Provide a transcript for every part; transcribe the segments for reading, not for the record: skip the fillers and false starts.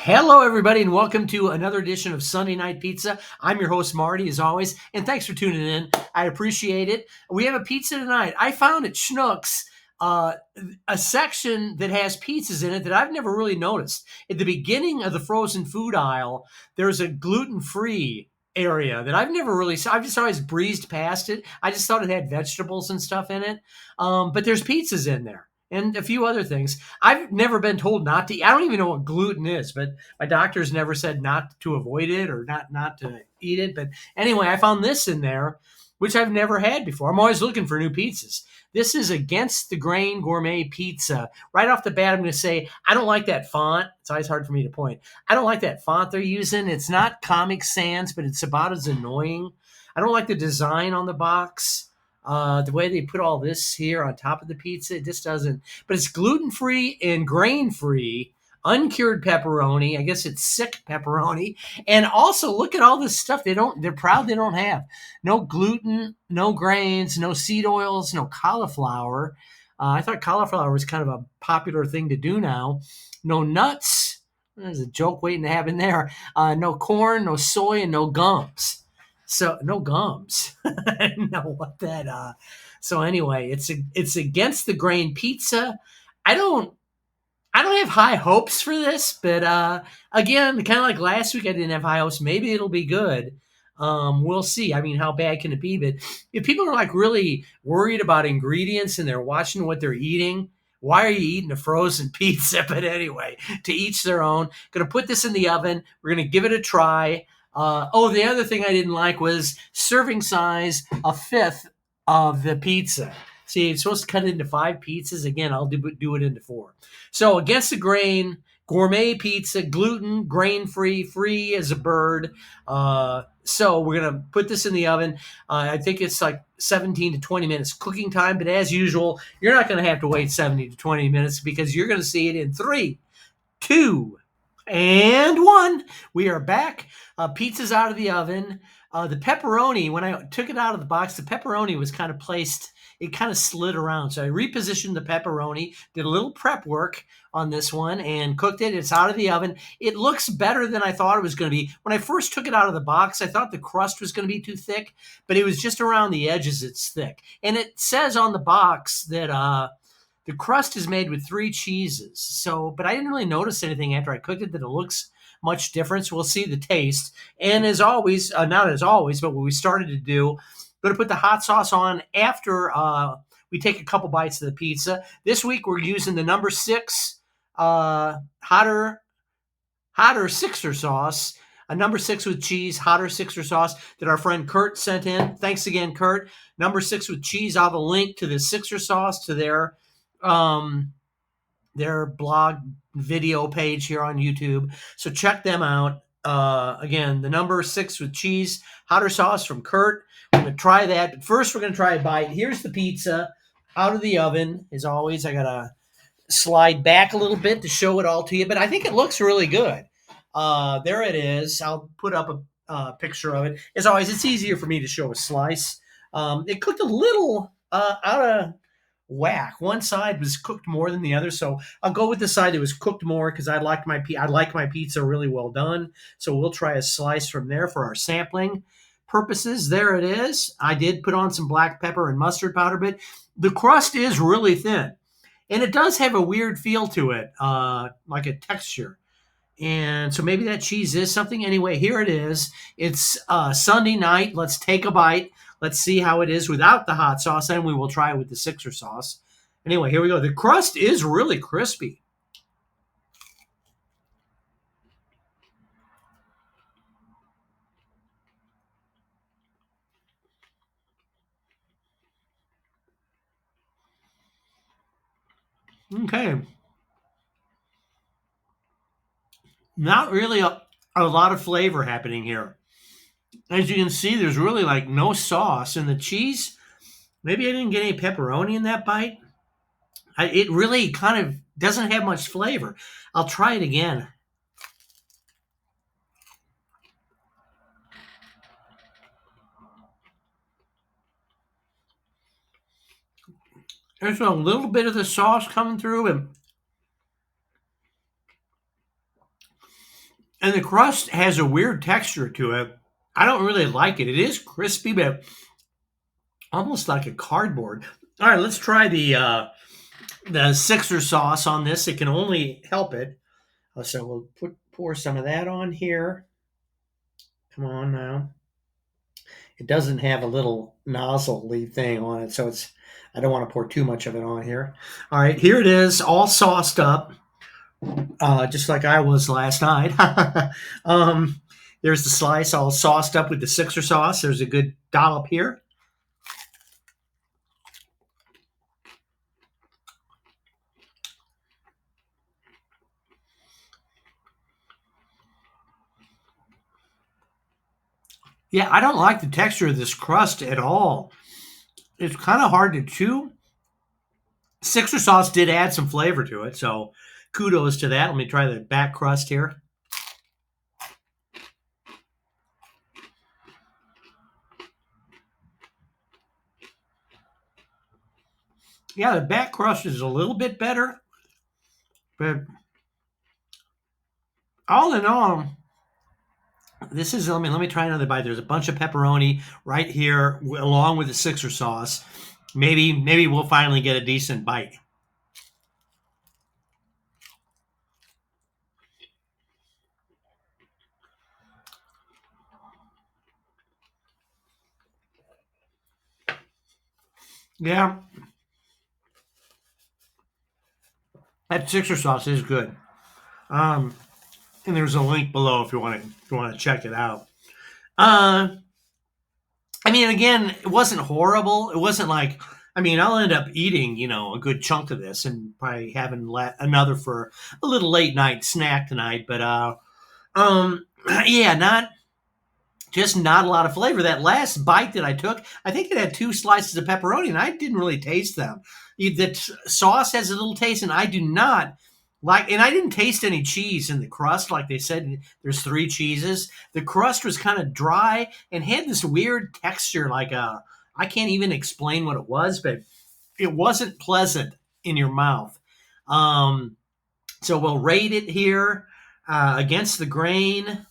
Hello, everybody, and welcome to another edition of Sunday Night Pizza. I'm your host, Marty, as always, and thanks for tuning in. I appreciate it. We have a pizza tonight. I found at Schnucks uh, a section that has pizzas in it that I've never really noticed. At the beginning of the frozen food aisle, there's a gluten-free area that I've never really saw. I've just always breezed past it. I just thought it had vegetables and stuff in it. But there's pizzas in there and a few other things. I've never been told not to eat. I don't even know what gluten is, but my doctor's never said not to avoid it or not to eat it. But anyway, I found this in there, which I've never had before. I'm always looking for new pizzas. This is Against the Grain Gourmet Pizza. Right off the bat, I'm going to say I don't like that font. It's always hard for me to point. I don't like that font they're using. It's not Comic Sans, but it's about as annoying. I don't like the design on the box. The way they put all this here on top of the pizza, it just doesn't. But it's gluten free and grain free, uncured pepperoni. I guess it's sick pepperoni. And also, look at all this stuff they're proud they don't have. No gluten, no grains, no seed oils, no cauliflower. I thought cauliflower was kind of a popular thing to do now. No nuts. There's a joke waiting to happen there. No corn, no soy, and no gums. So no gums. I didn't know what that. So anyway, it's Against the Grain Pizza. I don't I don't have high hopes for this, but again, kind of like last week, I didn't have high hopes. Maybe it'll be good. We'll see. I mean, how bad can it be? But if people are like really worried about ingredients and they're watching what they're eating, why are you eating a frozen pizza? But anyway, to each their own. Going to put this in the oven. We're going to give it a try. The other thing I didn't like was serving size a fifth of the pizza. See, it's supposed to cut it into 5 pizzas. Again, I'll do it into 4. So Against the Grain, gourmet pizza, gluten, grain-free, free as a bird. So we're going to put this in the oven. I think it's like 17 to 20 minutes cooking time. But as usual, you're not going to have to wait 70 to 20 minutes because you're going to see it in 3, 2, and 1. We are back. Pizza's out of the oven. The pepperoni, when I took it out of the box, the pepperoni was kind of placed, it kind of slid around. So I repositioned the pepperoni, did a little prep work on this one, and cooked it. It's out of the oven. It looks better than I thought it was going to be. When I first took it out of the box, I thought the crust was going to be too thick, but it was just around the edges it's thick. And it says on the box that the crust is made with 3 cheeses. So, but I didn't really notice anything after I cooked it that it looks much different. So we'll see the taste. And as always, not as always, but what we started to do, going to put the hot sauce on after we take a couple bites of the pizza. This week we're using the number 6 hotter Sixer sauce. A number 6 with cheese, hotter Sixer sauce that our friend Kurt sent in. Thanks again, Kurt. Number 6 with cheese. I'll have a link to the Sixer sauce to their blog video page here on YouTube. So check them out. Again, the number 6 with cheese, hotter sauce from Kurt. We're going to try that. But first, we're going to try a bite. Here's the pizza out of the oven. As always, I got to slide back a little bit to show it all to you. But I think it looks really good. There it is. I'll put up a picture of it. As always, it's easier for me to show a slice. It cooked a little out of whack. One side was cooked more than the other, so I'll go with the side that was cooked more because I like my pizza really well done. So we'll try a slice from there for our sampling purposes. There it is. I did put on some black pepper and mustard powder, but the crust is really thin, and it does have a weird feel to it, like a texture. And so maybe that cheese is something. Anyway, here it is. It's Sunday night. Let's take a bite. Let's see how it is without the hot sauce, and we will try it with the Sixer sauce. Anyway, here we go. The crust is really crispy. Okay. Not really a lot of flavor happening here. As you can see, there's really like no sauce. And the cheese, maybe I didn't get any pepperoni in that bite. It really kind of doesn't have much flavor. I'll try it again. There's a little bit of the sauce coming through, and And the crust has a weird texture to it. I don't really like it. It is crispy, but almost like a cardboard. All right, let's try the Sixer sauce on this. It can only help it. So we'll pour some of that on here. Come on now. It doesn't have a little nozzle-y thing on it, so I don't want to pour too much of it on here. All right, here it is, all sauced up, just like I was last night. There's the slice all sauced up with the Sixer sauce. There's a good dollop here. Yeah, I don't like the texture of this crust at all. It's kind of hard to chew. Sixer sauce did add some flavor to it, so kudos to that. Let me try the back crust here. Yeah, the back crust is a little bit better, but all in all, this is. Let me try another bite. There's a bunch of pepperoni right here, along with the Sixer sauce. Maybe we'll finally get a decent bite. Yeah, that Sixer sauce is good. Um, and there's a link below if you want to check it out. Uh, I mean, again, it wasn't horrible. It wasn't like, I'll end up eating, a good chunk of this and probably having another for a little late night snack tonight. But um, yeah, not a lot of flavor. That last bite that I took, I think it had 2 slices of pepperoni, and I didn't really taste them. The sauce has a little taste, and I do not like. And I didn't taste any cheese in the crust, like they said. There's 3 cheeses. The crust was kind of dry and had this weird texture, I can't even explain what it was, but it wasn't pleasant in your mouth. Um, so we'll rate it here against the grain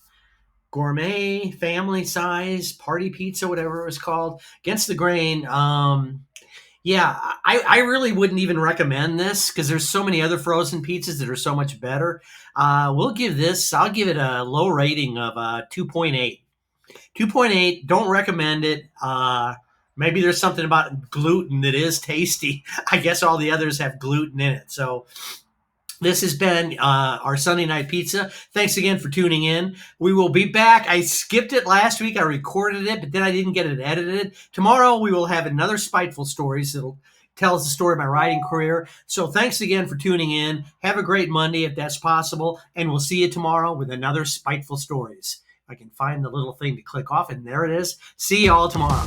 gourmet family size party pizza, whatever it was called, against the grain. Yeah, I really wouldn't even recommend this because there's so many other frozen pizzas that are so much better. I'll give it a low rating of 2.8. 2.8, don't recommend it. Maybe there's something about gluten that is tasty. I guess all the others have gluten in it. So this has been our Sunday Night Pizza. Thanks again for tuning in. We will be back. I skipped it last week. I recorded it, but then I didn't get it edited. Tomorrow we will have another Spiteful Stories that'll tell us the story of my writing career. So thanks again for tuning in. Have a great Monday if that's possible, and we'll see you tomorrow with another Spiteful Stories. If I can find the little thing to click off, and there it is. See you all tomorrow.